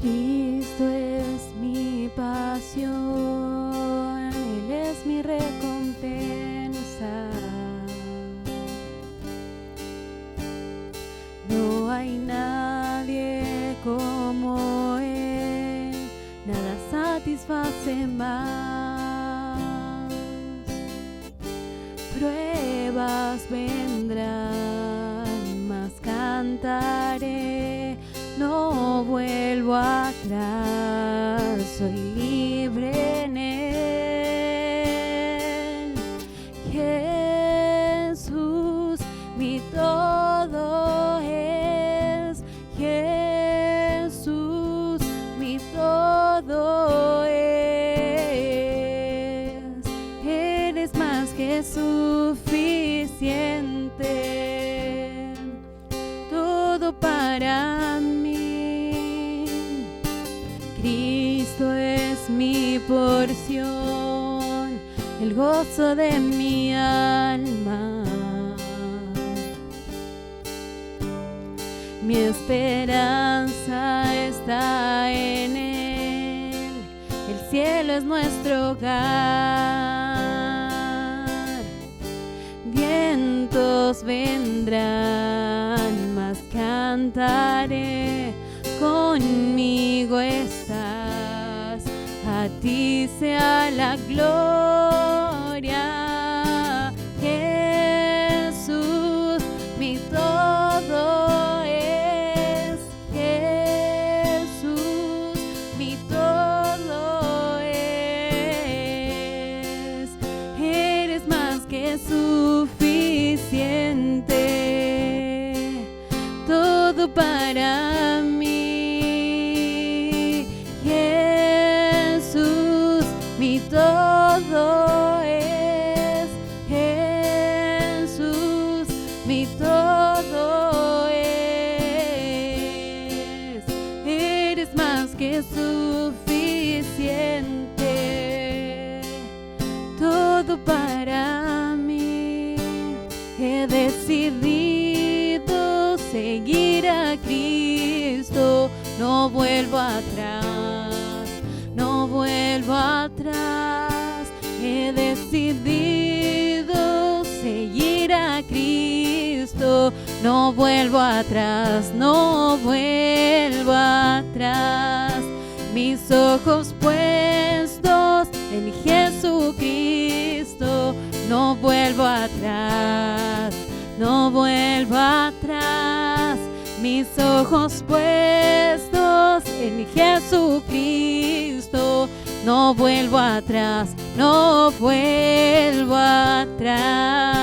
Cristo es mi pasión, Él es mi recompensa. No hay nadie como Él, nada satisface más. Pruebas vendrán, mas cantaré, no vuelvo atrás, soy libre en Él. Jesús, mi todo es, Jesús, mi todo es. Eres más que suficiente, todo para mí. Cristo es mi porción, el gozo de mi alma. Mi esperanza está en Él, el cielo es nuestro hogar. Vientos vendrán, mas cantaré, conmigo estás, a ti sea la gloria. Jesús, mi todo es, Jesús, mi todo es. Eres más que suficiente, todo para mí. Jesús, mi todo es, Jesús, mi todo es. Eres más que suficiente, todo para mí. He decidido seguir a Cristo, no vuelvo atrás, no vuelvo atrás. He decidido seguir a Cristo, no vuelvo atrás, no vuelvo atrás. Mis ojos puestos en Jesucristo, no vuelvo atrás, no vuelvo atrás. Mis ojos puestos en Jesucristo, no vuelvo atrás, no vuelvo atrás.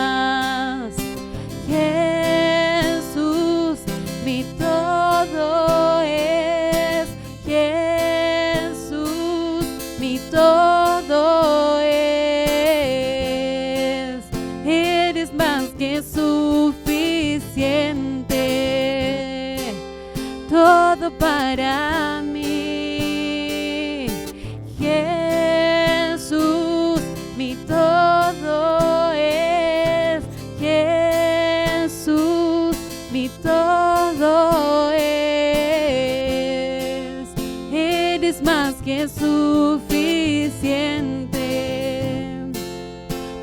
Jesús, mi todo es, Jesús, mi todo es. Eres más que suficiente, todo para mí. Jesús, mi todo es, Jesús, mi todo es. Eres más que suficiente,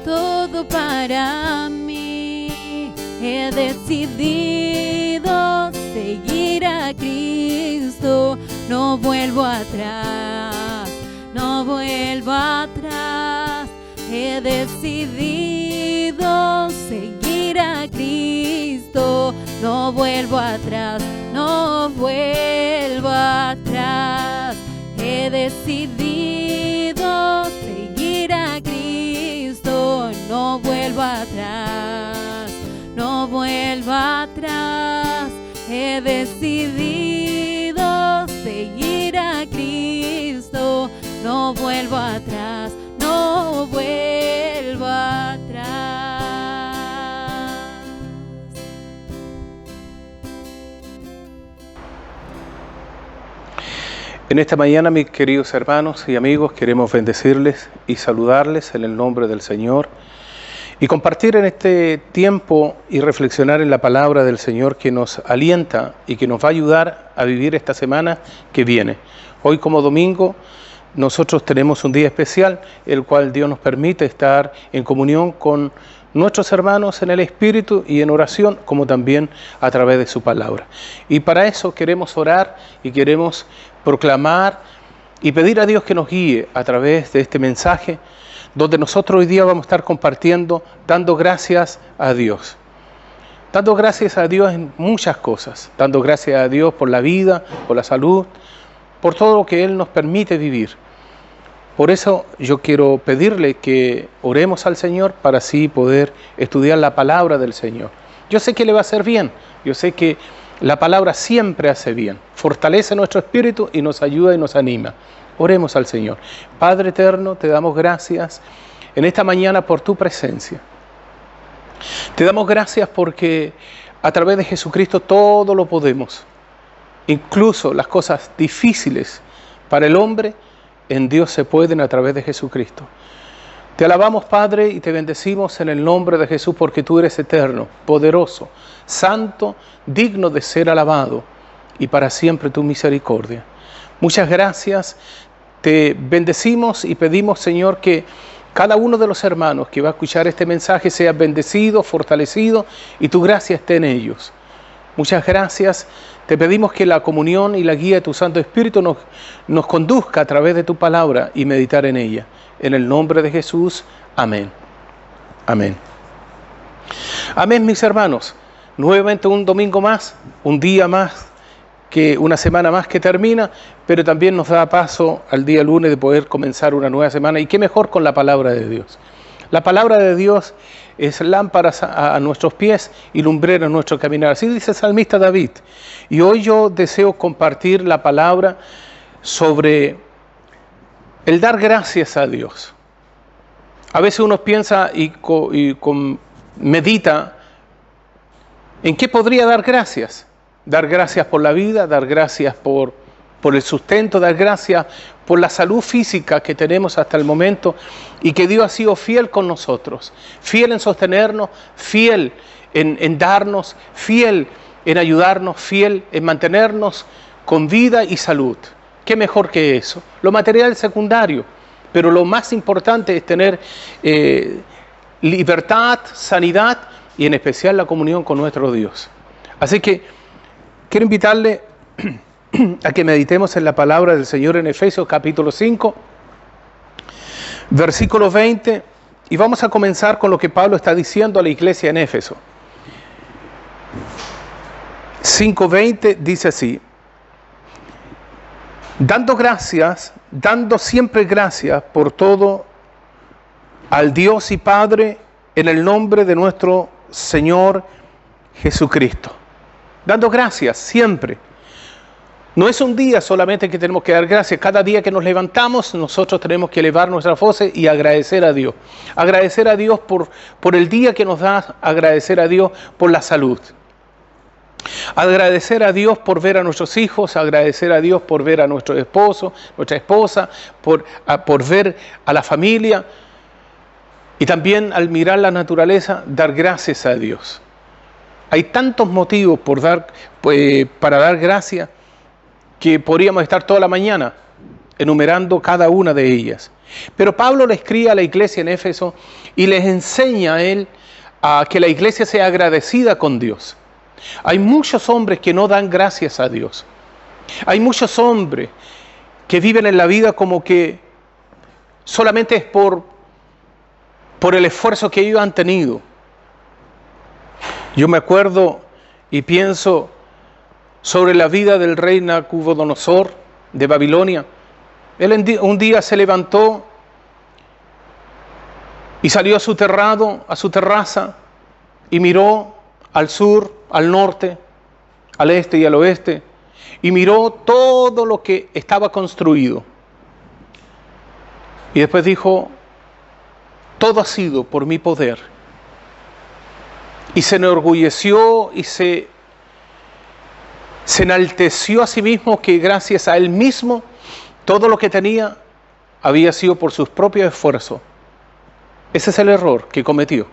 todo para mí. He decidido seguir a Cristo, no vuelvo atrás, no vuelvo atrás. He decidido seguir a Cristo, no vuelvo atrás, no vuelvo atrás. He decidido seguir a Cristo, no vuelvo atrás, no vuelvo atrás. He decidido seguir a Cristo, no vuelvo atrás, no vuelvo atrás. En esta mañana, mis queridos hermanos y amigos, queremos bendecirles y saludarles en el nombre del Señor y compartir en este tiempo y reflexionar en la palabra del Señor que nos alienta y que nos va a ayudar a vivir esta semana que viene. Hoy como domingo nosotros tenemos un día especial, el cual Dios nos permite estar en comunión con nuestros hermanos en el Espíritu y en oración, como también a través de su palabra. Y para eso queremos orar y queremos proclamar y pedir a Dios que nos guíe a través de este mensaje, donde nosotros hoy día vamos a estar compartiendo, dando gracias a Dios. Dando gracias a Dios en muchas cosas, dando gracias a Dios por la vida, por la salud, por todo lo que Él nos permite vivir. Por eso yo quiero pedirle que oremos al Señor para así poder estudiar la palabra del Señor. Yo sé que le va a hacer bien, yo sé que la palabra siempre hace bien, fortalece nuestro espíritu y nos ayuda y nos anima. Oremos al Señor. Padre eterno, te damos gracias en esta mañana por tu presencia. Te damos gracias porque a través de Jesucristo todo lo podemos. Incluso las cosas difíciles para el hombre, en Dios se pueden a través de Jesucristo. Te alabamos, Padre, y te bendecimos en el nombre de Jesús porque tú eres eterno, poderoso, santo, digno de ser alabado y para siempre tu misericordia. Muchas gracias. Te bendecimos y pedimos, Señor, que cada uno de los hermanos que va a escuchar este mensaje sea bendecido, fortalecido y tu gracia esté en ellos. Muchas gracias. Te pedimos que la comunión y la guía de tu Santo Espíritu nos conduzca a través de tu palabra y meditar en ella. En el nombre de Jesús. Amén. Amén. Amén, mis hermanos. Nuevamente un domingo más, un día más, que una semana más que termina, pero también nos da paso al día lunes de poder comenzar una nueva semana. Y qué mejor con la palabra de Dios. La palabra de Dios es lámpara a nuestros pies y lumbrera en nuestro caminar. Así dice el salmista David. Y hoy yo deseo compartir la palabra sobre el dar gracias a Dios. A veces uno piensa y medita en qué podría dar gracias. Dar gracias por la vida, dar gracias por el sustento, dar gracias por la salud física que tenemos hasta el momento y que Dios ha sido fiel con nosotros, fiel en sostenernos, fiel en darnos, fiel en ayudarnos, fiel en mantenernos con vida y salud. ¿Qué mejor que eso? Lo material es secundario, pero lo más importante es tener libertad, sanidad y en especial la comunión con nuestro Dios. Así que quiero invitarle a que meditemos en la palabra del Señor en Efesios capítulo 5, versículo 20, y vamos a comenzar con lo que Pablo está diciendo a la iglesia en Éfeso. 5:20 dice así: dando siempre gracias por todo al Dios y Padre en el nombre de nuestro Señor Jesucristo. Dando gracias siempre. No es un día solamente que tenemos que dar gracias. Cada día que nos levantamos, nosotros tenemos que elevar nuestras voces y agradecer a Dios. Agradecer a Dios por el día que nos da, agradecer a Dios por la salud. Agradecer a Dios por ver a nuestros hijos, agradecer a Dios por ver a nuestro esposo, nuestra esposa, por ver a la familia. Y también al mirar la naturaleza, dar gracias a Dios. Hay tantos motivos para dar gracias que podríamos estar toda la mañana enumerando cada una de ellas. Pero Pablo le escribe a la iglesia en Éfeso y les enseña a él a que la iglesia sea agradecida con Dios. Hay muchos hombres que no dan gracias a Dios. Hay muchos hombres que viven en la vida como que solamente es por el esfuerzo que ellos han tenido. Yo me acuerdo y pienso sobre la vida del rey Nabucodonosor de Babilonia. Él un día se levantó y salió a su terraza y miró al sur, al norte, al este y al oeste y miró todo lo que estaba construido. Y después dijo: todo ha sido por mi poder. Y se enorgulleció y se enalteció a sí mismo que gracias a él mismo todo lo que tenía había sido por sus propios esfuerzos. Ese es el error que cometió.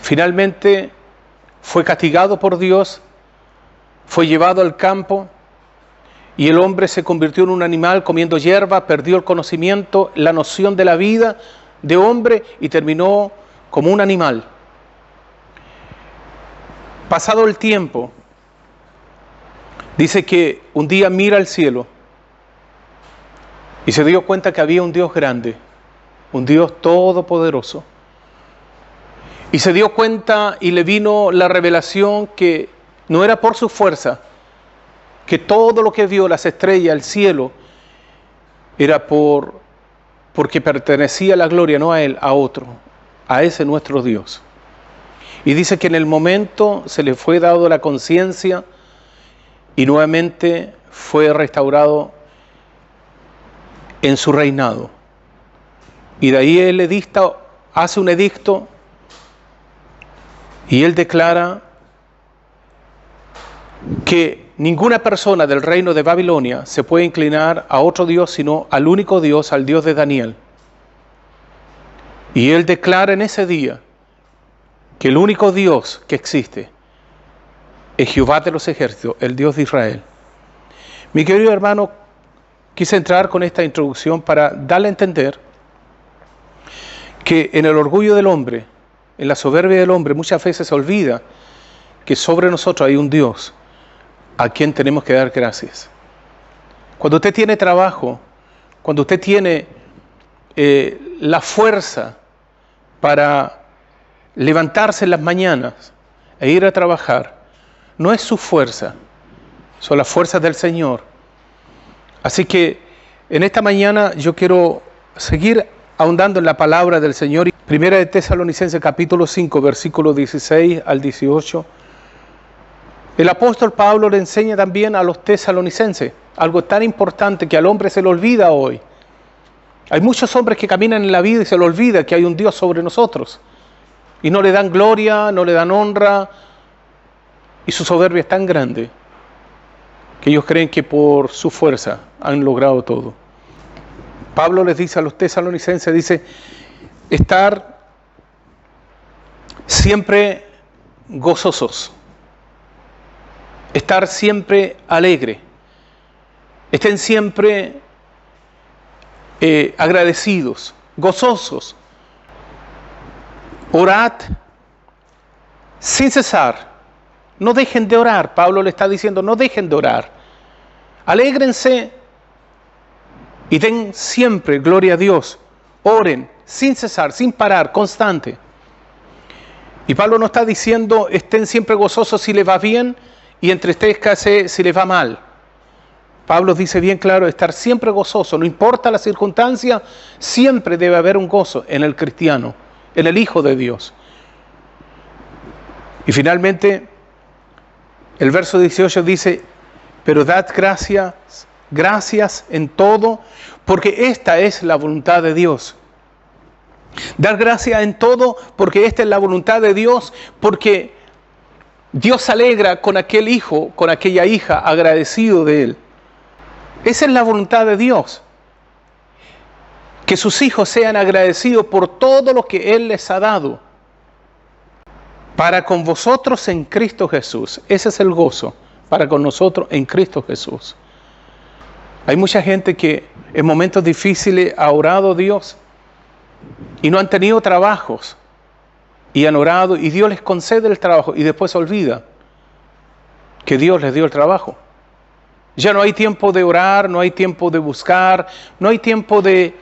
Finalmente fue castigado por Dios, fue llevado al campo y el hombre se convirtió en un animal comiendo hierba, perdió el conocimiento, la noción de la vida de hombre y terminó como un animal. Pasado el tiempo, dice que un día mira al cielo y se dio cuenta que había un Dios grande, un Dios todopoderoso. Y se dio cuenta y le vino la revelación que no era por su fuerza, que todo lo que vio, las estrellas, el cielo, era porque pertenecía la gloria no a él, a otro, a ese nuestro Dios. Y dice que en el momento se le fue dado la conciencia y nuevamente fue restaurado en su reinado. Y de ahí el edicto hace un edicto y él declara que ninguna persona del reino de Babilonia se puede inclinar a otro Dios sino al único Dios, al Dios de Daniel. Y él declara en ese día que el único Dios que existe es Jehová de los ejércitos, el Dios de Israel. Mi querido hermano, quise entrar con esta introducción para darle a entender que en el orgullo del hombre, en la soberbia del hombre, muchas veces se olvida que sobre nosotros hay un Dios a quien tenemos que dar gracias. Cuando usted tiene trabajo, cuando usted tiene la fuerza para levantarse en las mañanas e ir a trabajar, no es su fuerza, son las fuerzas del Señor. Así que en esta mañana yo quiero seguir ahondando en la palabra del Señor. Primera de Tesalonicenses capítulo 5, versículos 16 al 18. El apóstol Pablo le enseña también a los tesalonicenses algo tan importante que al hombre se le olvida hoy. Hay muchos hombres que caminan en la vida y se le olvida que hay un Dios sobre nosotros. Y no le dan gloria, no le dan honra. Y su soberbia es tan grande que ellos creen que por su fuerza han logrado todo. Pablo les dice a los tesalonicenses, dice, estar siempre gozosos, estar siempre alegre, estén siempre agradecidos, gozosos, orad sin cesar, no dejen de orar. Pablo le está diciendo, no dejen de orar, alégrense y den siempre gloria a Dios, oren sin cesar, sin parar, constante. Y Pablo no está diciendo estén siempre gozosos si les va bien y entristezcase si les va mal. Pablo dice bien claro, estar siempre gozoso, no importa la circunstancia, siempre debe haber un gozo en el cristiano, en el Hijo de Dios. Y finalmente, el verso 18 dice, pero dad gracias en todo, porque esta es la voluntad de Dios. Dar gracias en todo, porque esta es la voluntad de Dios, porque Dios se alegra con aquel hijo, con aquella hija, agradecido de él. Esa es la voluntad de Dios. Que sus hijos sean agradecidos por todo lo que Él les ha dado. Para con vosotros en Cristo Jesús. Ese es el gozo. Para con nosotros en Cristo Jesús. Hay mucha gente que en momentos difíciles ha orado a Dios y no han tenido trabajos. Y han orado y Dios les concede el trabajo y después se olvida que Dios les dio el trabajo. Ya no hay tiempo de orar, no hay tiempo de buscar, no hay tiempo de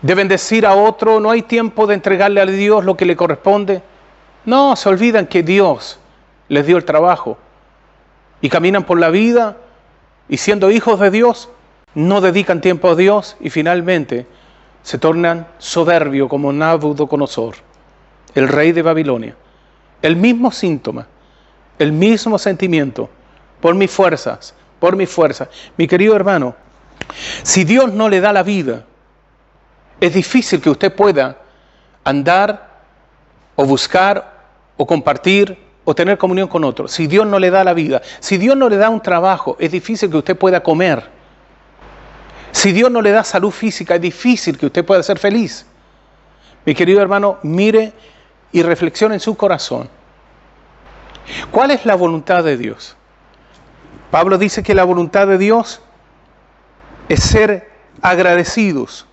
bendecir a otro, no hay tiempo de entregarle a Dios lo que le corresponde. No, se olvidan que Dios les dio el trabajo y caminan por la vida y siendo hijos de Dios, no dedican tiempo a Dios y finalmente se tornan soberbios como Nabucodonosor, el rey de Babilonia. El mismo síntoma, el mismo sentimiento, por mis fuerzas. Mi querido hermano, si Dios no le da la vida, es difícil que usted pueda andar o buscar o compartir o tener comunión con otros. Si Dios no le da la vida, si Dios no le da un trabajo, es difícil que usted pueda comer. Si Dios no le da salud física, es difícil que usted pueda ser feliz. Mi querido hermano, mire y reflexione en su corazón. ¿Cuál es la voluntad de Dios? Pablo dice que la voluntad de Dios es ser agradecidos.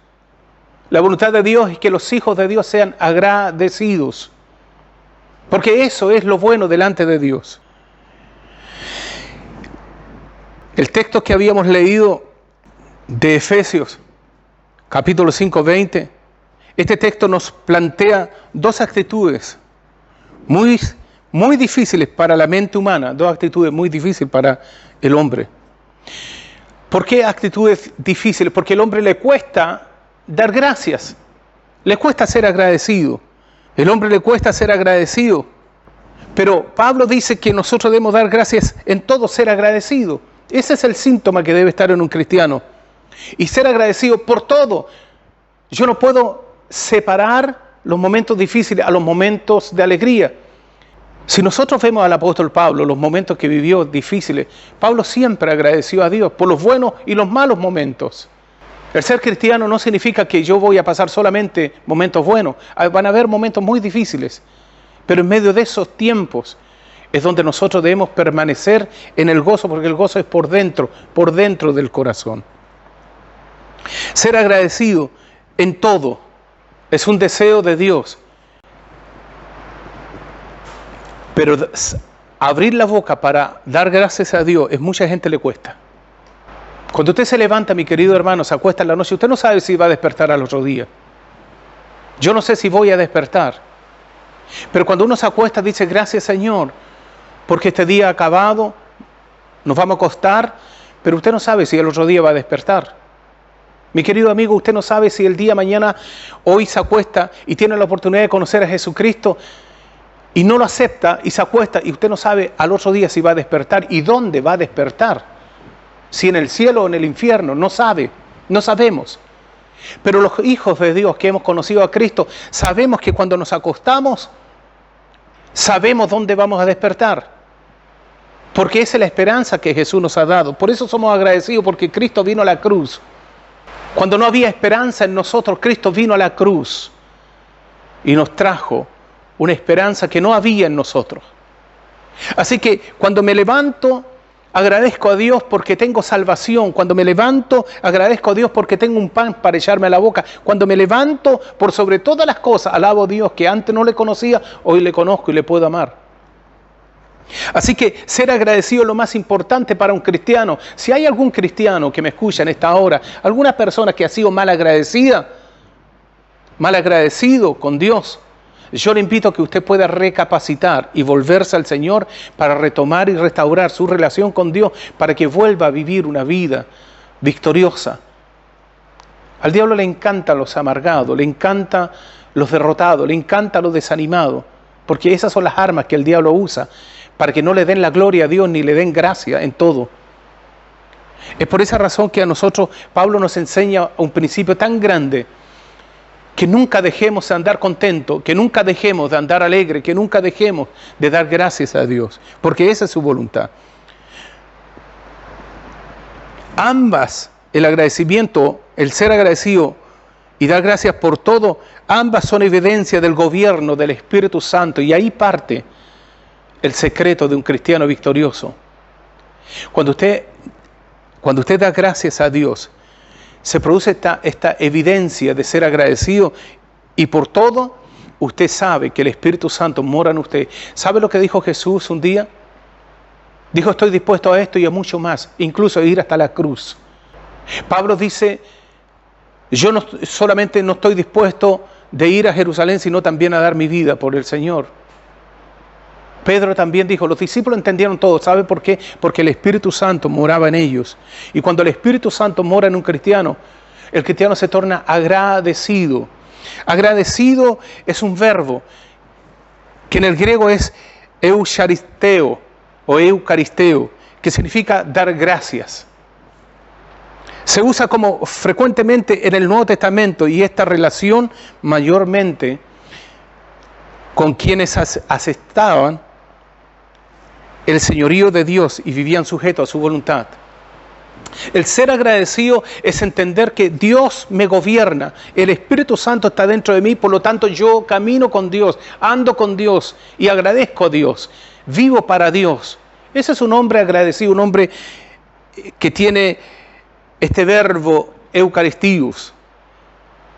La voluntad de Dios es que los hijos de Dios sean agradecidos. Porque eso es lo bueno delante de Dios. El texto que habíamos leído de Efesios, capítulo 5, 20, este texto nos plantea dos actitudes muy difíciles para la mente humana, dos actitudes muy difíciles para el hombre. ¿Por qué actitudes difíciles? Porque al hombre le cuesta dar gracias, le cuesta ser agradecido. El hombre le cuesta ser agradecido, pero Pablo dice que nosotros debemos dar gracias en todo, ser agradecido. Ese es el síntoma que debe estar en un cristiano. Y ser agradecido por todo. Yo no puedo separar los momentos difíciles a los momentos de alegría. Si nosotros vemos al apóstol Pablo, los momentos que vivió difíciles, Pablo siempre agradeció a Dios por los buenos y los malos momentos. El ser cristiano no significa que yo voy a pasar solamente momentos buenos. Van a haber momentos muy difíciles, pero en medio de esos tiempos es donde nosotros debemos permanecer en el gozo, porque el gozo es por dentro del corazón. Ser agradecido en todo es un deseo de Dios. Pero abrir la boca para dar gracias a Dios, mucha gente le cuesta. Cuando usted se levanta, mi querido hermano, se acuesta en la noche, usted no sabe si va a despertar al otro día. Yo no sé si voy a despertar. Pero cuando uno se acuesta, dice, gracias Señor, porque este día ha acabado, nos vamos a acostar, pero usted no sabe si el otro día va a despertar. Mi querido amigo, usted no sabe si el día mañana, hoy se acuesta y tiene la oportunidad de conocer a Jesucristo y no lo acepta y se acuesta y usted no sabe al otro día si va a despertar y dónde va a despertar. Si en el cielo o en el infierno, no sabe, no sabemos. Pero los hijos de Dios que hemos conocido a Cristo, sabemos que cuando nos acostamos, sabemos dónde vamos a despertar. Porque esa es la esperanza que Jesús nos ha dado. Por eso somos agradecidos, porque Cristo vino a la cruz. Cuando no había esperanza en nosotros, Cristo vino a la cruz y nos trajo una esperanza que no había en nosotros. Así que cuando me levanto, agradezco a Dios porque tengo salvación. Cuando me levanto, agradezco a Dios porque tengo un pan para echarme a la boca. Cuando me levanto, por sobre todas las cosas, alabo a Dios que antes no le conocía, hoy le conozco y le puedo amar. Así que ser agradecido es lo más importante para un cristiano. Si hay algún cristiano que me escucha en esta hora, alguna persona que ha sido mal agradecido con Dios, yo le invito a que usted pueda recapacitar y volverse al Señor para retomar y restaurar su relación con Dios, para que vuelva a vivir una vida victoriosa. Al diablo le encantan los amargados, le encantan los derrotados, le encantan los desanimados, porque esas son las armas que el diablo usa para que no le den la gloria a Dios ni le den gracia en todo. Es por esa razón que a nosotros Pablo nos enseña un principio tan grande, que nunca dejemos de andar contentos, que nunca dejemos de andar alegre, que nunca dejemos de dar gracias a Dios, porque esa es su voluntad. Ambas, el agradecimiento, el ser agradecido y dar gracias por todo, ambas son evidencia del gobierno del Espíritu Santo, y ahí parte el secreto de un cristiano victorioso. Cuando usted da gracias a Dios, se produce esta evidencia de ser agradecido, y por todo usted sabe que el Espíritu Santo mora en usted. ¿Sabe lo que dijo Jesús un día? Dijo, estoy dispuesto a esto y a mucho más, incluso a ir hasta la cruz. Pablo dice, yo no solamente no estoy dispuesto de ir a Jerusalén, sino también a dar mi vida por el Señor. Pedro también dijo, los discípulos entendieron todo. ¿Sabe por qué? Porque el Espíritu Santo moraba en ellos. Y cuando el Espíritu Santo mora en un cristiano, el cristiano se torna agradecido. Agradecido es un verbo que en el griego es eucharisteo o eucaristeo, que significa dar gracias. Se usa como frecuentemente en el Nuevo Testamento, y esta relación mayormente con quienes aceptaban el señorío de Dios y vivían sujetos a su voluntad. El ser agradecido es entender que Dios me gobierna, el Espíritu Santo está dentro de mí, por lo tanto yo camino con Dios, ando con Dios y agradezco a Dios, vivo para Dios. Ese es un hombre agradecido, un hombre que tiene este verbo eucaristíus,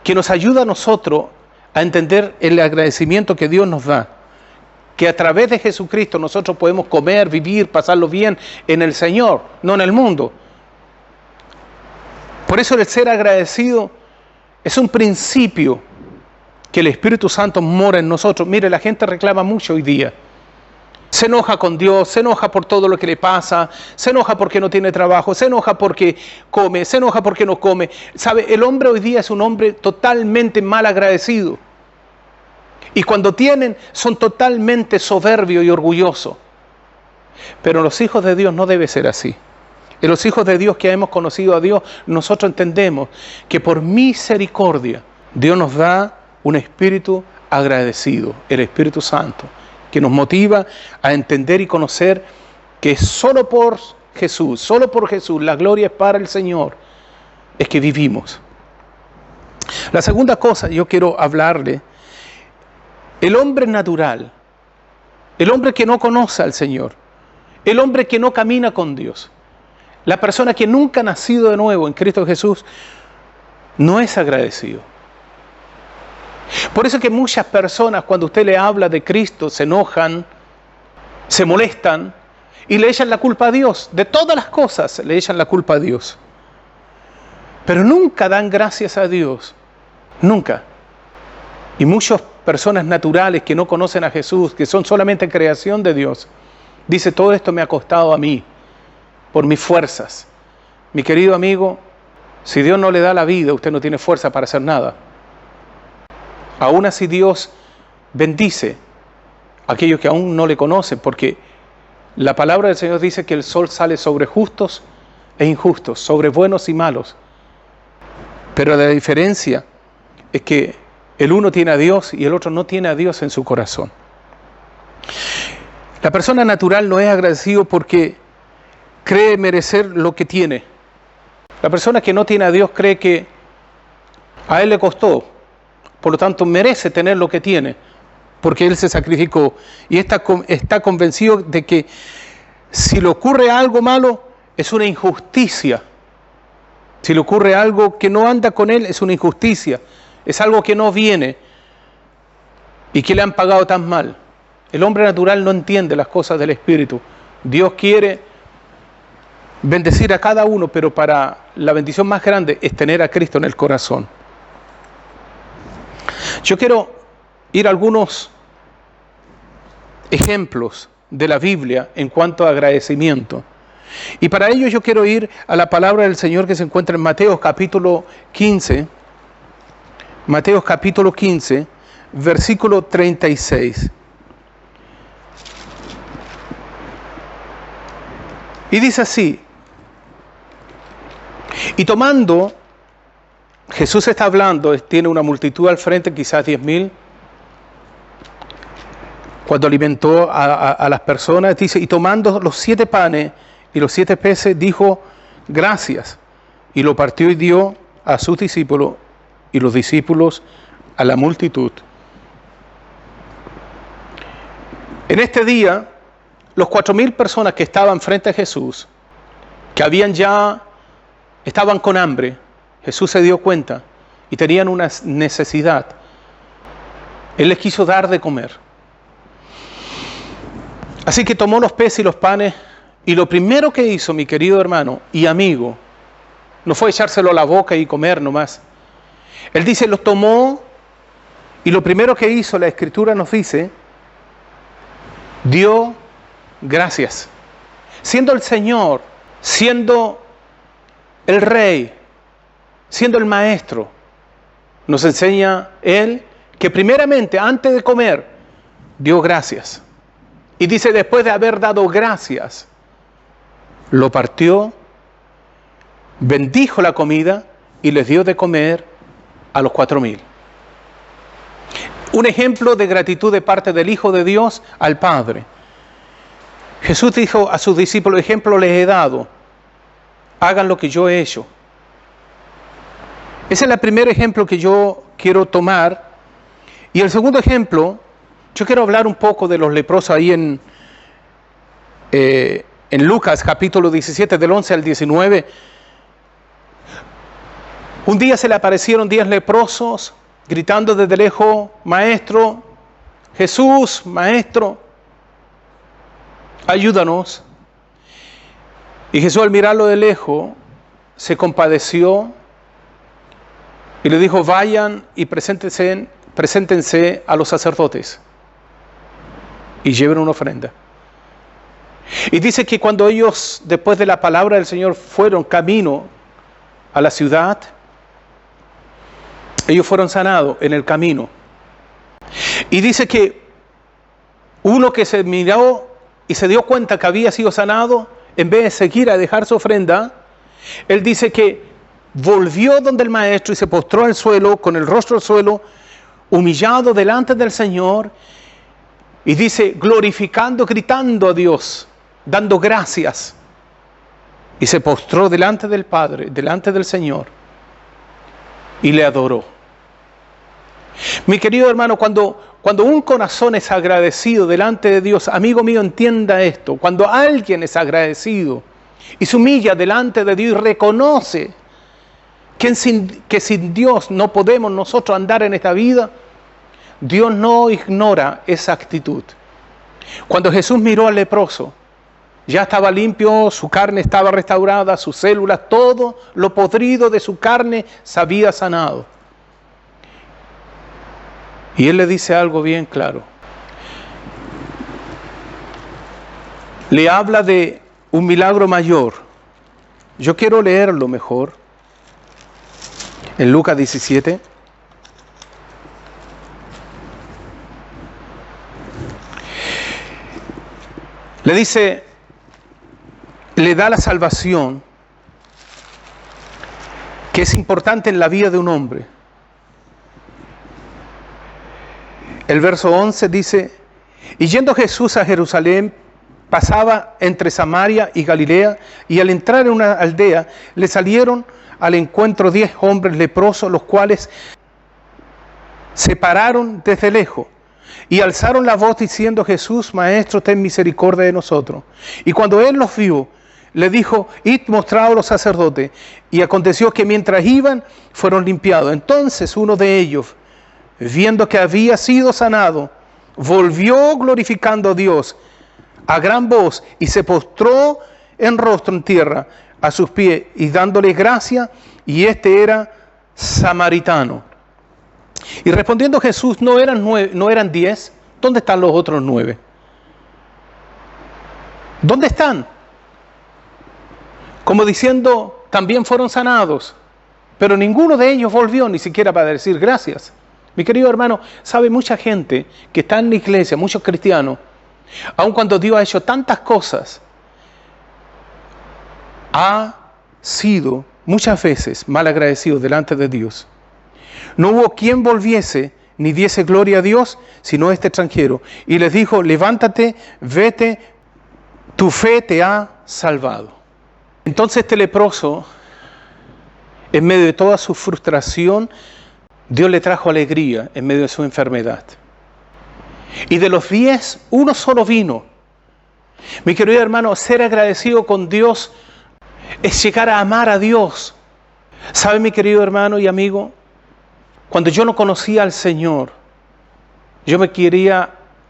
que nos ayuda a nosotros a entender el agradecimiento que Dios nos da. Que a través de Jesucristo nosotros podemos comer, vivir, pasarlo bien en el Señor, no en el mundo. Por eso el ser agradecido es un principio que el Espíritu Santo mora en nosotros. Mire, la gente reclama mucho hoy día. Se enoja con Dios, se enoja por todo lo que le pasa, se enoja porque no tiene trabajo, se enoja porque come, se enoja porque no come. ¿Sabe? El hombre hoy día es un hombre totalmente mal agradecido. Y cuando tienen, son totalmente soberbios y orgullosos. Pero los hijos de Dios no debe ser así. En los hijos de Dios que hemos conocido a Dios, nosotros entendemos que por misericordia Dios nos da un espíritu agradecido, el Espíritu Santo, que nos motiva a entender y conocer que solo por Jesús, la gloria es para el Señor, es que vivimos. La segunda cosa yo quiero hablarle, el hombre natural, el hombre que no conoce al Señor, el hombre que no camina con Dios, la persona que nunca ha nacido de nuevo en Cristo Jesús, no es agradecido. Por eso que muchas personas cuando usted le habla de Cristo se enojan, se molestan y le echan la culpa a Dios. De todas las cosas le echan la culpa a Dios. Pero nunca dan gracias a Dios. Nunca. Y muchas personas naturales que no conocen a Jesús, que son solamente creación de Dios, dice, todo esto me ha costado a mí, por mis fuerzas. Mi querido amigo, si Dios no le da la vida, usted no tiene fuerza para hacer nada. Aún así Dios bendice a aquellos que aún no le conocen, porque la palabra del Señor dice que el sol sale sobre justos e injustos, sobre buenos y malos. Pero la diferencia es que el uno tiene a Dios y el otro no tiene a Dios en su corazón. La persona natural no es agradecido porque cree merecer lo que tiene. La persona que no tiene a Dios cree que a Él le costó, por lo tanto merece tener lo que tiene, porque Él se sacrificó y está convencido de que si le ocurre algo malo es una injusticia. Si le ocurre algo que no anda con Él es una injusticia, es algo que no viene y que le han pagado tan mal. El hombre natural no entiende las cosas del Espíritu. Dios quiere bendecir a cada uno, pero para la bendición más grande es tener a Cristo en el corazón. Yo quiero ir a algunos ejemplos de la Biblia en cuanto a agradecimiento. Y para ello yo quiero ir a la palabra del Señor que se encuentra en Mateo capítulo 15. Mateo capítulo 15, versículo 36. Y dice así, y tomando, Jesús está hablando, tiene una multitud al frente, quizás 10,000, cuando alimentó a las personas, dice, y tomando los 7 panes y los 7 peces, dijo, gracias, y lo partió y dio a sus discípulos, y los discípulos a la multitud. En este día, los 4,000 personas que estaban frente a Jesús, que estaban con hambre, Jesús se dio cuenta y tenían una necesidad. Él les quiso dar de comer. Así que tomó los peces y los panes y lo primero que hizo, mi querido hermano y amigo, no fue echárselo a la boca y comer nomás. Él dice, los tomó y lo primero que hizo, la Escritura nos dice, dio gracias. Siendo el Señor, siendo el Rey, siendo el Maestro, nos enseña Él que primeramente, antes de comer, dio gracias. Y dice, después de haber dado gracias, lo partió, bendijo la comida y les dio de comer a los 4,000. Un ejemplo de gratitud de parte del Hijo de Dios al Padre. Jesús dijo a sus discípulos, ejemplo les he dado, hagan lo que yo he hecho. Ese es el primer ejemplo que yo quiero tomar. Y el segundo ejemplo, yo quiero hablar un poco de los leprosos ahí en Lucas capítulo 17 del 11 al 19. Un día se le aparecieron 10 leprosos gritando desde lejos: Maestro, Jesús, Maestro, ayúdanos. Y Jesús, al mirarlo de lejos, se compadeció y le dijo: vayan y preséntense a los sacerdotes y lleven una ofrenda. Y dice que cuando ellos, después de la palabra del Señor, fueron camino a la ciudad, ellos fueron sanados en el camino. Y dice que uno que se miró y se dio cuenta que había sido sanado, en vez de seguir a dejar su ofrenda, él dice que volvió donde el maestro y se postró al suelo, con el rostro al suelo, humillado delante del Señor, y dice, glorificando, gritando a Dios, dando gracias, y se postró delante del Padre, delante del Señor, y le adoró. Mi querido hermano, cuando un corazón es agradecido delante de Dios, amigo mío, entienda esto: cuando alguien es agradecido y se humilla delante de Dios y reconoce que sin Dios no podemos nosotros andar en esta vida, Dios no ignora esa actitud. Cuando Jesús miró al leproso, ya estaba limpio, su carne estaba restaurada, sus células, todo lo podrido de su carne se había sanado. Y Él le dice algo bien claro. Le habla de un milagro mayor. Yo quiero leerlo mejor. En Lucas 17. Le dice, le da la salvación, que es importante en la vida de un hombre. El verso 11 dice, y yendo Jesús a Jerusalén, pasaba entre Samaria y Galilea, y al entrar en una aldea, le salieron al encuentro 10 hombres leprosos, los cuales se pararon desde lejos, y alzaron la voz diciendo: Jesús, Maestro, ten misericordia de nosotros. Y cuando él los vio, le dijo: id, mostraos a los sacerdotes. Y aconteció que mientras iban, fueron limpiados. Entonces uno de ellos, viendo que había sido sanado, volvió glorificando a Dios a gran voz y se postró en rostro en tierra a sus pies y dándole gracia, y este era samaritano. Y respondiendo Jesús: ¿no eran 10? ¿Dónde están los otros 9? ¿Dónde están? Como diciendo, también fueron sanados, pero ninguno de ellos volvió ni siquiera para decir gracias. Mi querido hermano, sabe, mucha gente que está en la iglesia, muchos cristianos, aun cuando Dios ha hecho tantas cosas, ha sido muchas veces mal agradecido delante de Dios. No hubo quien volviese ni diese gloria a Dios, sino este extranjero. Y les dijo: levántate, vete, tu fe te ha salvado. Entonces este leproso, en medio de toda su frustración, Dios le trajo alegría en medio de su enfermedad. Y de los 10, uno solo vino. Mi querido hermano, ser agradecido con Dios es llegar a amar a Dios. ¿Sabe, mi querido hermano y amigo? Cuando yo no conocía al Señor, yo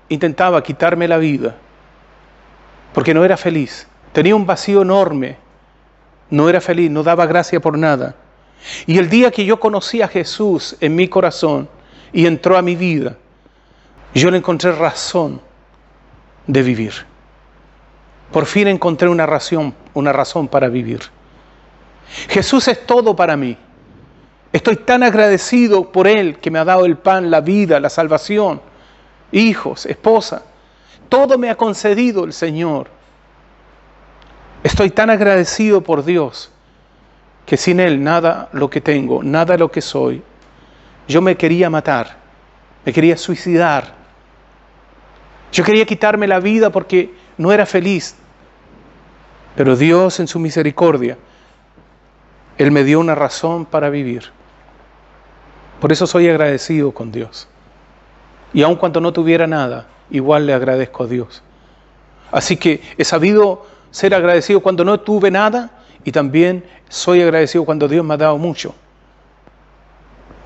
intentaba quitarme la vida, porque no era feliz. Tenía un vacío enorme, no era feliz, no daba gracia por nada. Y el día que yo conocí a Jesús en mi corazón y entró a mi vida, yo le encontré razón de vivir. Por fin encontré una razón para vivir. Jesús es todo para mí. Estoy tan agradecido por Él, que me ha dado el pan, la vida, la salvación, hijos, esposa. Todo me ha concedido el Señor. Estoy tan agradecido por Dios, que sin Él nada lo que tengo, nada lo que soy. Yo me quería matar, me quería suicidar. Yo quería quitarme la vida porque no era feliz. Pero Dios, en su misericordia, Él me dio una razón para vivir. Por eso soy agradecido con Dios. Y aun cuando no tuviera nada, igual le agradezco a Dios. Así que he sabido ser agradecido cuando no tuve nada y también soy agradecido cuando Dios me ha dado mucho.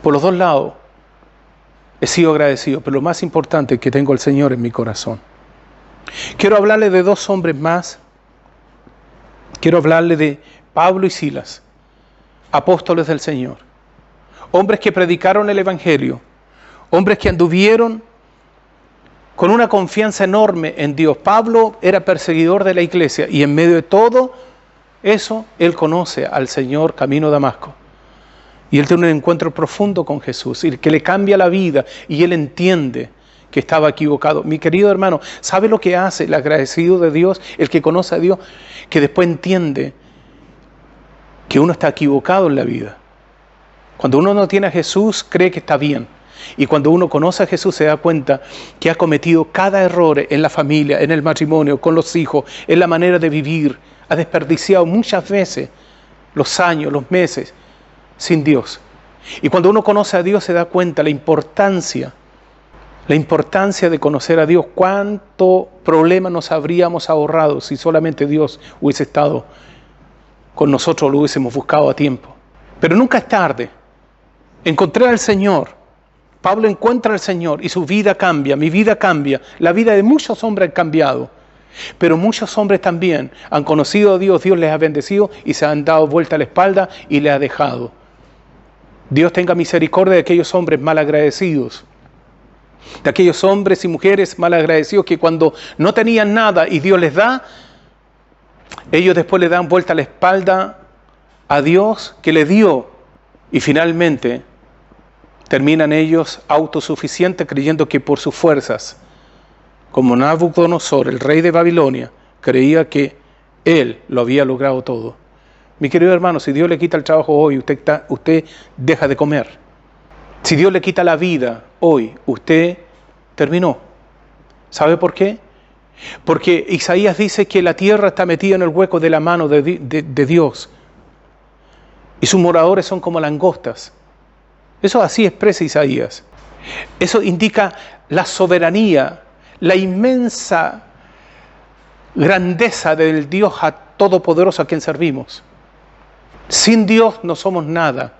Por los dos lados he sido agradecido, pero lo más importante es que tengo al Señor en mi corazón. Quiero hablarle de dos hombres más. Quiero hablarle de Pablo y Silas, apóstoles del Señor. Hombres que predicaron el Evangelio. Hombres que anduvieron con una confianza enorme en Dios. Pablo era perseguidor de la iglesia y en medio de todo eso, él conoce al Señor camino a Damasco. Y él tiene un encuentro profundo con Jesús, y que le cambia la vida, y él entiende que estaba equivocado. Mi querido hermano, ¿sabe lo que hace el agradecido de Dios, el que conoce a Dios? Que después entiende que uno está equivocado en la vida. Cuando uno no tiene a Jesús, cree que está bien. Y cuando uno conoce a Jesús, se da cuenta que ha cometido cada error en la familia, en el matrimonio, con los hijos, en la manera de vivir. Ha desperdiciado muchas veces los años, los meses, sin Dios. Y cuando uno conoce a Dios, se da cuenta la importancia de conocer a Dios. Cuánto problema nos habríamos ahorrado si solamente Dios hubiese estado con nosotros, lo hubiésemos buscado a tiempo. Pero nunca es tarde. Encontré al Señor. Pablo encuentra al Señor y su vida cambia, mi vida cambia. La vida de muchos hombres ha cambiado. Pero muchos hombres también han conocido a Dios, Dios les ha bendecido y se han dado vuelta a la espalda y les ha dejado. Dios tenga misericordia de aquellos hombres malagradecidos, de aquellos hombres y mujeres malagradecidos que cuando no tenían nada y Dios les da, ellos después le dan vuelta a la espalda a Dios que le dio y finalmente terminan ellos autosuficientes creyendo que por sus fuerzas, como Nabucodonosor, el rey de Babilonia, creía que él lo había logrado todo. Mi querido hermano, si Dios le quita el trabajo hoy, usted deja de comer. Si Dios le quita la vida hoy, usted terminó. ¿Sabe por qué? Porque Isaías dice que la tierra está metida en el hueco de la mano de Dios. Y sus moradores son como langostas. Eso así expresa Isaías. Eso indica la soberanía, la inmensa grandeza del Dios todopoderoso a quien servimos. Sin Dios no somos nada.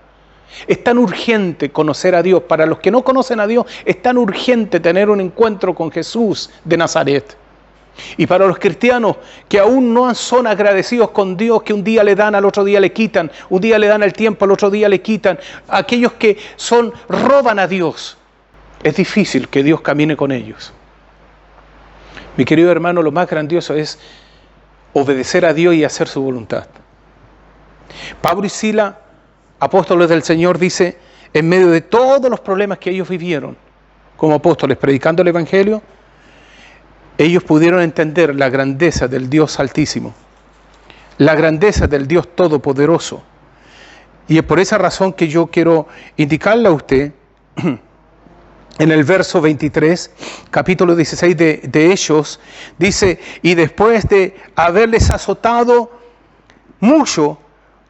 Es tan urgente conocer a Dios. Para los que no conocen a Dios, es tan urgente tener un encuentro con Jesús de Nazaret. Y para los cristianos que aún no son agradecidos con Dios, que un día le dan, al otro día le quitan, un día le dan el tiempo, al otro día le quitan, aquellos que roban a Dios, es difícil que Dios camine con ellos. Mi querido hermano, lo más grandioso es obedecer a Dios y hacer su voluntad. Pablo y Silas, apóstoles del Señor, dice, en medio de todos los problemas que ellos vivieron como apóstoles predicando el Evangelio, ellos pudieron entender la grandeza del Dios Altísimo, la grandeza del Dios Todopoderoso. Y es por esa razón que yo quiero indicarle a usted, en el verso 23, capítulo 16 de Hechos, dice, y después de haberles azotado mucho,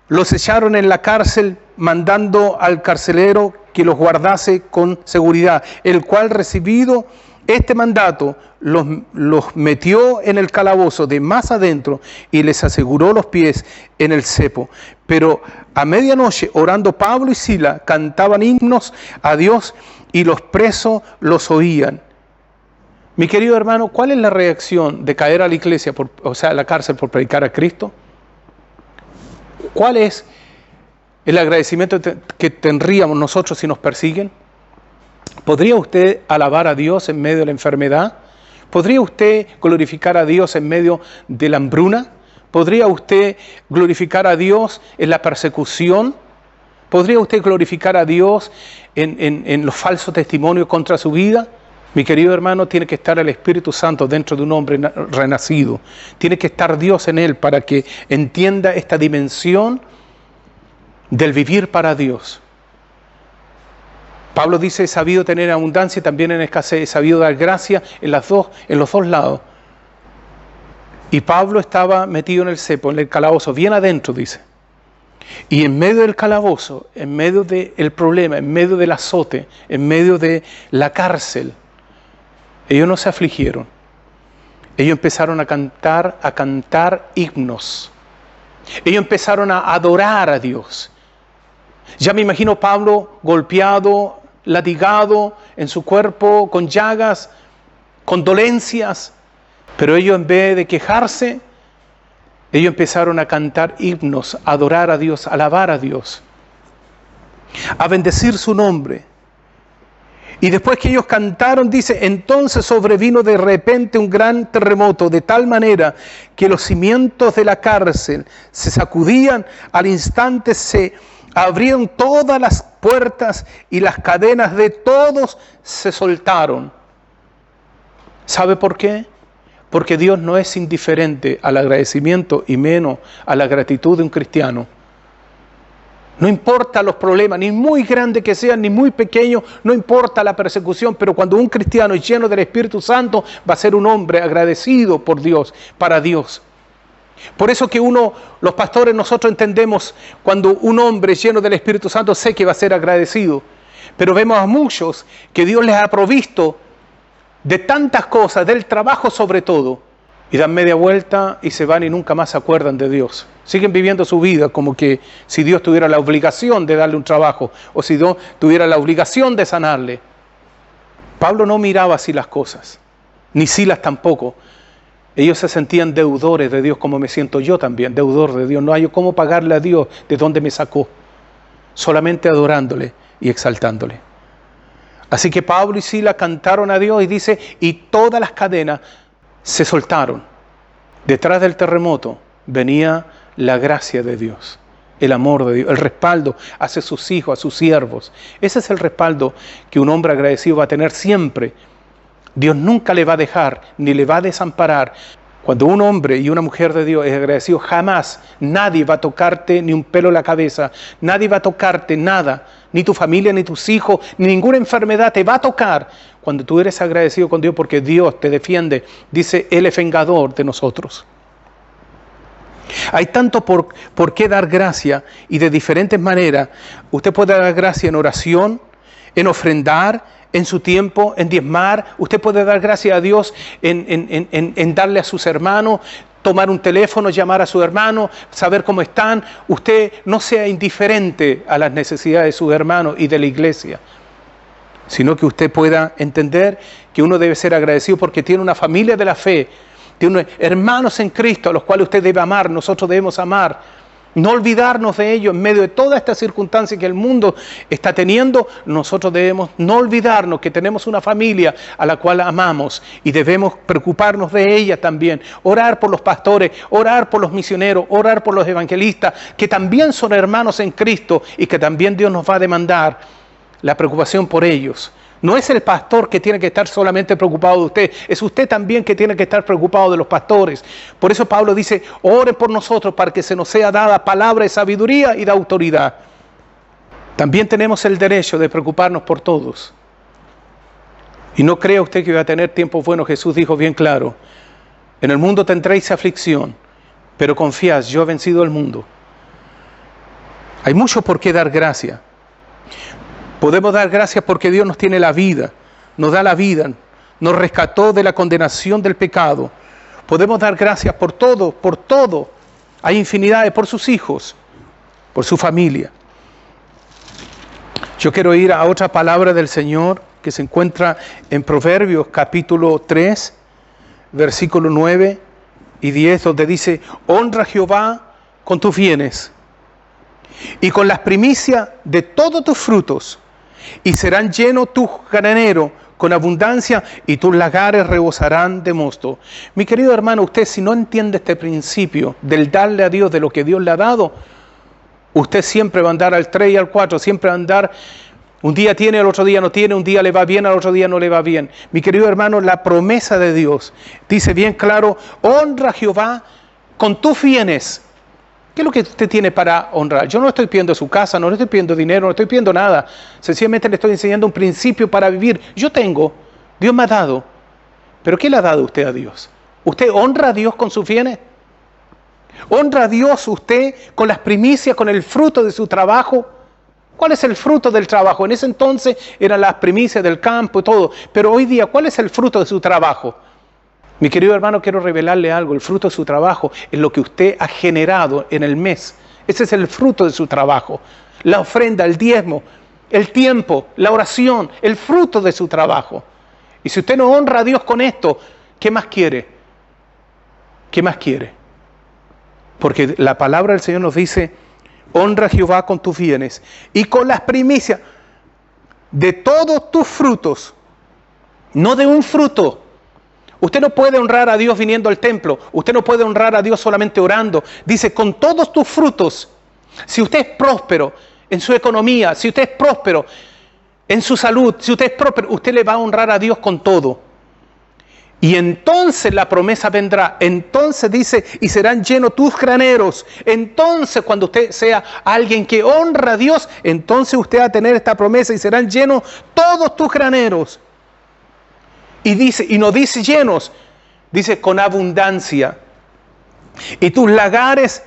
los echaron en la cárcel, mandando al carcelero que los guardase con seguridad, el cual, recibido este mandato, los metió en el calabozo de más adentro y les aseguró los pies en el cepo. Pero a medianoche, orando Pablo y Silas, cantaban himnos a Dios y los presos los oían. Mi querido hermano, ¿cuál es la reacción de caer a la iglesia, a la cárcel por predicar a Cristo? ¿Cuál es el agradecimiento que tendríamos nosotros si nos persiguen? ¿Podría usted alabar a Dios en medio de la enfermedad? ¿Podría usted glorificar a Dios en medio de la hambruna? ¿Podría usted glorificar a Dios en la persecución? ¿Podría usted glorificar a Dios en los falsos testimonios contra su vida? Mi querido hermano, tiene que estar el Espíritu Santo dentro de un hombre renacido. Tiene que estar Dios en él para que entienda esta dimensión del vivir para Dios. Pablo dice, he sabido tener abundancia y también en escasez, he sabido dar gracia en los dos lados. Y Pablo estaba metido en el cepo, en el calabozo, bien adentro, dice. Y en medio del calabozo, en medio del problema, en medio del azote, en medio de la cárcel, ellos no se afligieron. Ellos empezaron a cantar himnos. Ellos empezaron a adorar a Dios. Ya me imagino Pablo golpeado, latigado en su cuerpo, con llagas, con dolencias. Pero ellos, en vez de quejarse, ellos empezaron a cantar himnos, a adorar a Dios, a alabar a Dios, a bendecir su nombre. Y después que ellos cantaron, dice, entonces sobrevino de repente un gran terremoto, de tal manera que los cimientos de la cárcel se sacudían, al instante se abrieron todas las puertas y las cadenas de todos se soltaron. ¿Sabe por qué? Porque Dios no es indiferente al agradecimiento y menos a la gratitud de un cristiano. No importa los problemas, ni muy grandes que sean, ni muy pequeños, no importa la persecución, pero cuando un cristiano es lleno del Espíritu Santo, va a ser un hombre agradecido por Dios, para Dios. Por eso que los pastores, nosotros entendemos, cuando un hombre es lleno del Espíritu Santo, sé que va a ser agradecido. Pero vemos a muchos que Dios les ha provisto de tantas cosas, del trabajo sobre todo, y dan media vuelta y se van y nunca más se acuerdan de Dios. Siguen viviendo su vida como que si Dios tuviera la obligación de darle un trabajo o si Dios tuviera la obligación de sanarle. Pablo no miraba así las cosas, ni Silas tampoco. Ellos se sentían deudores de Dios como me siento yo también, deudor de Dios. No hay cómo pagarle a Dios de dónde me sacó, solamente adorándole y exaltándole. Así que Pablo y Silas cantaron a Dios y dice, y todas las cadenas se soltaron. Detrás del terremoto venía la gracia de Dios, el amor de Dios, el respaldo hacia sus hijos, a sus siervos. Ese es el respaldo que un hombre agradecido va a tener siempre. Dios nunca le va a dejar, ni le va a desamparar. Cuando un hombre y una mujer de Dios es agradecido, jamás nadie va a tocarte ni un pelo en la cabeza, nadie va a tocarte nada, ni tu familia, ni tus hijos, ni ninguna enfermedad te va a tocar cuando tú eres agradecido con Dios, porque Dios te defiende. Dice, Él es vengador de nosotros. Hay tanto por qué dar gracia, y de diferentes maneras. Usted puede dar gracia en oración, en ofrendar, en su tiempo, en diezmar. Usted puede dar gracias a Dios en darle a sus hermanos, tomar un teléfono, llamar a su hermano, saber cómo están. Usted no sea indiferente a las necesidades de sus hermanos y de la iglesia, sino que usted pueda entender que uno debe ser agradecido porque tiene una familia de la fe, tiene hermanos en Cristo a los cuales usted debe amar, nosotros debemos amar. No olvidarnos de ellos en medio de toda esta circunstancia que el mundo está teniendo. Nosotros debemos no olvidarnos que tenemos una familia a la cual amamos y debemos preocuparnos de ella también. Orar por los pastores, orar por los misioneros, orar por los evangelistas, que también son hermanos en Cristo y que también Dios nos va a demandar la preocupación por ellos. No es el pastor que tiene que estar solamente preocupado de usted, es usted también que tiene que estar preocupado de los pastores. Por eso Pablo dice, ore por nosotros para que se nos sea dada palabra de sabiduría y de autoridad. También tenemos el derecho de preocuparnos por todos. Y no crea usted que va a tener tiempos buenos. Jesús dijo bien claro, en el mundo tendréis aflicción, pero confiad, yo he vencido el mundo. Hay mucho por qué dar gracia. Podemos dar gracias porque Dios nos tiene la vida, nos da la vida, nos rescató de la condenación del pecado. Podemos dar gracias por todo, por todo. Hay infinidades, por sus hijos, por su familia. Yo quiero ir a otra palabra del Señor que se encuentra en Proverbios capítulo 3, versículo 9 y 10, donde dice, honra a Jehová con tus bienes y con las primicias de todos tus frutos, y serán llenos tus graneros con abundancia, y tus lagares rebosarán de mosto. Mi querido hermano, usted si no entiende este principio del darle a Dios de lo que Dios le ha dado, usted siempre va a andar al 3 y al 4, siempre va a andar, un día tiene, al otro día no tiene, un día le va bien, al otro día no le va bien. Mi querido hermano, la promesa de Dios dice bien claro, honra a Jehová con tus bienes. ¿Qué es lo que usted tiene para honrar? Yo no estoy pidiendo su casa, no le estoy pidiendo dinero, no estoy pidiendo nada. Sencillamente le estoy enseñando un principio para vivir. Yo tengo, Dios me ha dado. ¿Pero qué le ha dado usted a Dios? ¿Usted honra a Dios con sus bienes? ¿Honra a Dios usted con las primicias, con el fruto de su trabajo? ¿Cuál es el fruto del trabajo? En ese entonces eran las primicias del campo y todo. Pero hoy día, ¿cuál es el fruto de su trabajo? Mi querido hermano, quiero revelarle algo. El fruto de su trabajo es lo que usted ha generado en el mes. Ese es el fruto de su trabajo. La ofrenda, el diezmo, el tiempo, la oración, el fruto de su trabajo. Y si usted no honra a Dios con esto, ¿qué más quiere? ¿Qué más quiere? Porque la palabra del Señor nos dice, honra a Jehová con tus bienes y con las primicias de todos tus frutos, no de un fruto. Usted no puede honrar a Dios viniendo al templo, usted no puede honrar a Dios solamente orando. Dice, con todos tus frutos, si usted es próspero en su economía, si usted es próspero en su salud, si usted es próspero, usted le va a honrar a Dios con todo. Y entonces la promesa vendrá, entonces dice, y serán llenos tus graneros. Entonces cuando usted sea alguien que honra a Dios, entonces usted va a tener esta promesa y serán llenos todos tus graneros. Y dice, y no dice llenos, dice con abundancia. Y tus lagares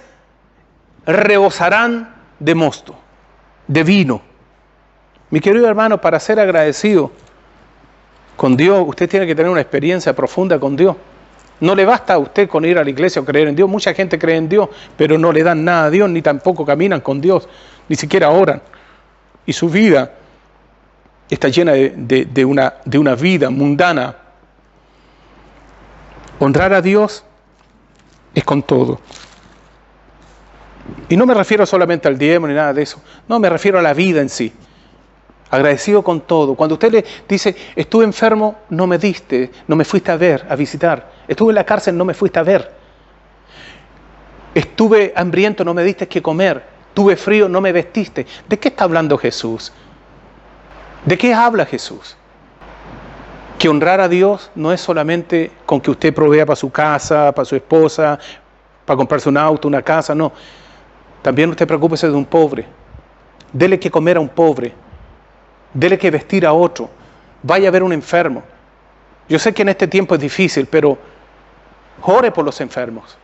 rebosarán de mosto, de vino. Mi querido hermano, para ser agradecido con Dios, usted tiene que tener una experiencia profunda con Dios. No le basta a usted con ir a la iglesia o creer en Dios. Mucha gente cree en Dios, pero no le dan nada a Dios, ni tampoco caminan con Dios, ni siquiera oran. Y su vida está llena de una vida mundana. Honrar a Dios es con todo. Y no me refiero solamente al diezmo ni nada de eso. No, me refiero a la vida en sí. Agradecido con todo. Cuando usted le dice, estuve enfermo, no me diste, no me fuiste a ver, a visitar. Estuve en la cárcel, no me fuiste a ver. Estuve hambriento, no me diste que comer. Tuve frío, no me vestiste. ¿De qué está hablando Jesús? ¿De qué habla Jesús? Que honrar a Dios no es solamente con que usted provea para su casa, para su esposa, para comprarse un auto, una casa, no. También usted preocúpese de un pobre. Dele que comer a un pobre. Dele que vestir a otro. Vaya a ver un enfermo. Yo sé que en este tiempo es difícil, pero ore por los enfermos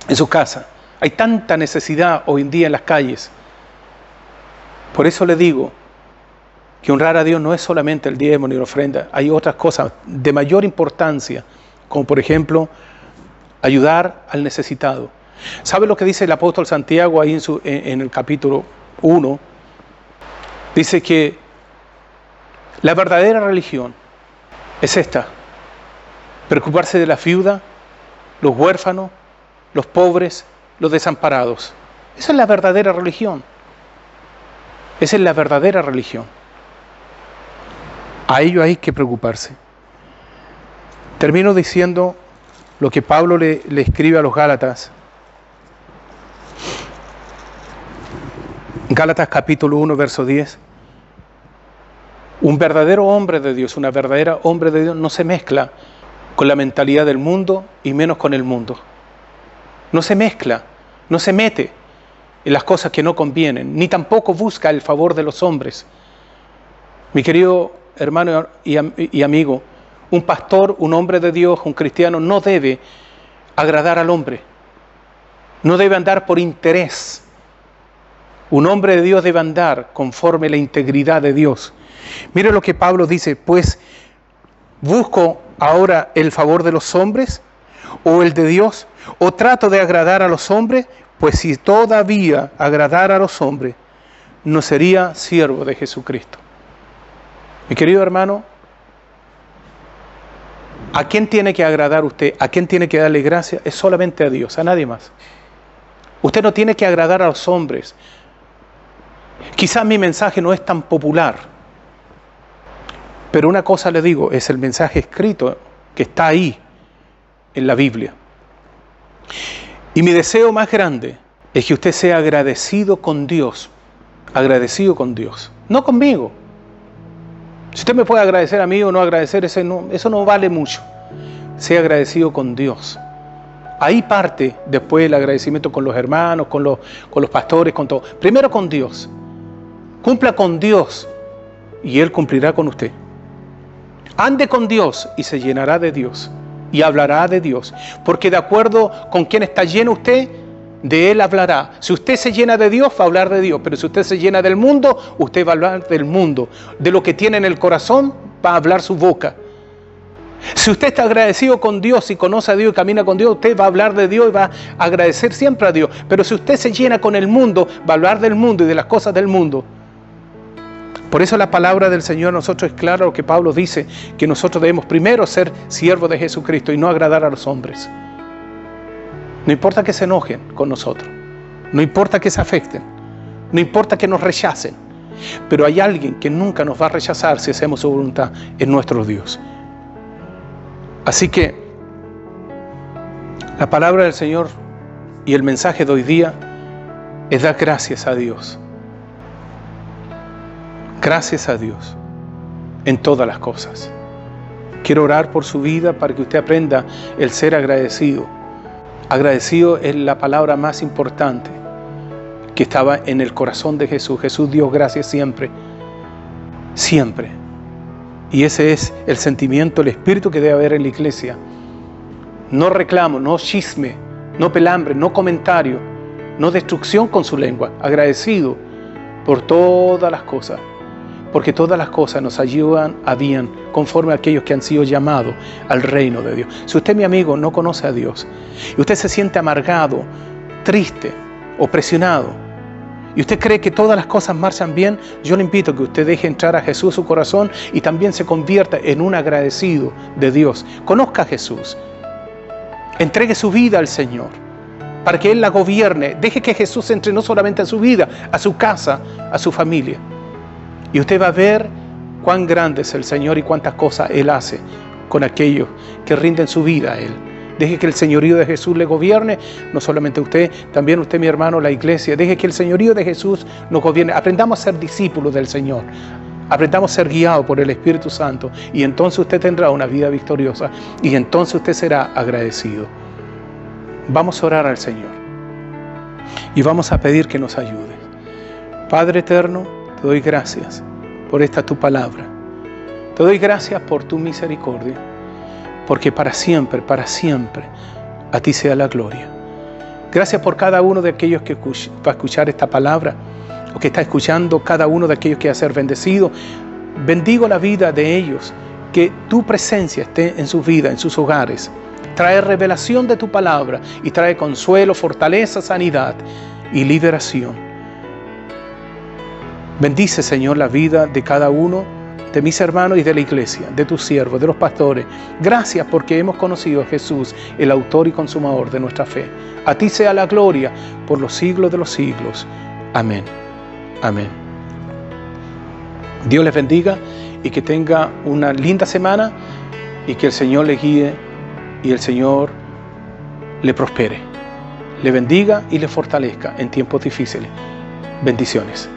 en su casa. Hay tanta necesidad hoy en día en las calles. Por eso le digo que honrar a Dios no es solamente el diezmo ni la ofrenda. Hay otras cosas de mayor importancia, como por ejemplo, ayudar al necesitado. ¿Sabe lo que dice el apóstol Santiago ahí en el capítulo 1? Dice que la verdadera religión es esta: preocuparse de la viuda, los huérfanos, los pobres, los desamparados. Esa es la verdadera religión. Esa es la verdadera religión. A ello hay que preocuparse. Termino diciendo lo que Pablo le escribe a los Gálatas. Gálatas capítulo 1, verso 10. Un verdadero hombre de Dios, una verdadera hombre de Dios no se mezcla con la mentalidad del mundo y menos con el mundo. No se mezcla, no se mete en las cosas que no convienen, ni tampoco busca el favor de los hombres. Mi querido hermano y amigo, un pastor, un hombre de Dios, un cristiano, no debe agradar al hombre. No debe andar por interés. Un hombre de Dios debe andar conforme a la integridad de Dios. Mire lo que Pablo dice, pues, ¿busco ahora el favor de los hombres o el de Dios? ¿O trato de agradar a los hombres? Pues si todavía agradara a los hombres, no sería siervo de Jesucristo. Mi querido hermano, ¿a quién tiene que agradar usted? ¿A quién tiene que darle gracias? Es solamente a Dios, a nadie más. Usted no tiene que agradar a los hombres. Quizás mi mensaje no es tan popular, pero una cosa le digo, es el mensaje escrito que está ahí en la Biblia. Y mi deseo más grande es que usted sea agradecido con Dios, no conmigo. Si usted me puede agradecer a mí o no agradecer, eso no vale mucho. Sea agradecido con Dios. Ahí parte después el agradecimiento con los hermanos, con los pastores, con todo. Primero con Dios. Cumpla con Dios y Él cumplirá con usted. Ande con Dios y se llenará de Dios. y hablará de Dios. Porque de acuerdo con quien está lleno usted, de Él hablará. Si usted se llena de Dios, va a hablar de Dios. Pero si usted se llena del mundo, usted va a hablar del mundo. De lo que tiene en el corazón, va a hablar su boca. Si usted está agradecido con Dios y conoce a Dios y camina con Dios, usted va a hablar de Dios y va a agradecer siempre a Dios. Pero si usted se llena con el mundo, va a hablar del mundo y de las cosas del mundo. Por eso la palabra del Señor a nosotros es clara, lo que Pablo dice, que nosotros debemos primero ser siervos de Jesucristo y no agradar a los hombres. No importa que se enojen con nosotros, no importa que se afecten, no importa que nos rechacen, pero hay alguien que nunca nos va a rechazar si hacemos su voluntad, es nuestro Dios. Así que la palabra del Señor y el mensaje de hoy día es dar gracias a Dios. Gracias a Dios en todas las cosas. Quiero orar por su vida para que usted aprenda el ser agradecido. Agradecido es la palabra más importante que estaba en el corazón de Jesús. Jesús dio gracias siempre, siempre. Y ese es el sentimiento, el espíritu que debe haber en la iglesia. No reclamo, no chisme, no pelambre, no comentario, no destrucción con su lengua. Agradecido por todas las cosas, porque todas las cosas nos ayudan a bien conforme a aquellos que han sido llamados al reino de Dios. Si usted, mi amigo, no conoce a Dios y usted se siente amargado, triste, opresionado, y usted cree que todas las cosas marchan bien, yo le invito a que usted deje entrar a Jesús en su corazón y también se convierta en un agradecido de Dios. Conozca a Jesús, entregue su vida al Señor para que Él la gobierne. Deje que Jesús entre no solamente a su vida, a su casa, a su familia. Y usted va a ver cuán grande es el Señor y cuántas cosas Él hace con aquellos que rinden su vida a Él. Deje que el señorío de Jesús le gobierne, no solamente usted, también usted, mi hermano, la iglesia. Deje que el señorío de Jesús nos gobierne. Aprendamos a ser discípulos del Señor. Aprendamos a ser guiados por el Espíritu Santo. Y entonces usted tendrá una vida victoriosa. Y entonces usted será agradecido. Vamos a orar al Señor. Y vamos a pedir que nos ayude. Padre eterno, te doy gracias por esta tu palabra. Te doy gracias por tu misericordia. Porque para siempre, a ti sea la gloria. Gracias por cada uno de aquellos que va a escuchar esta palabra, o que está escuchando cada uno de aquellos que va a ser bendecido. Bendigo la vida de ellos, que tu presencia esté en sus vidas, en sus hogares. Trae revelación de tu palabra y trae consuelo, fortaleza, sanidad y liberación. Bendice, Señor, la vida de cada uno de mis hermanos y de la iglesia, de tus siervos, de los pastores. Gracias porque hemos conocido a Jesús, el autor y consumador de nuestra fe. A ti sea la gloria por los siglos de los siglos. Amén. Amén. Dios les bendiga y que tenga una linda semana y que el Señor le guíe y el Señor le prospere. Le bendiga y le fortalezca en tiempos difíciles. Bendiciones.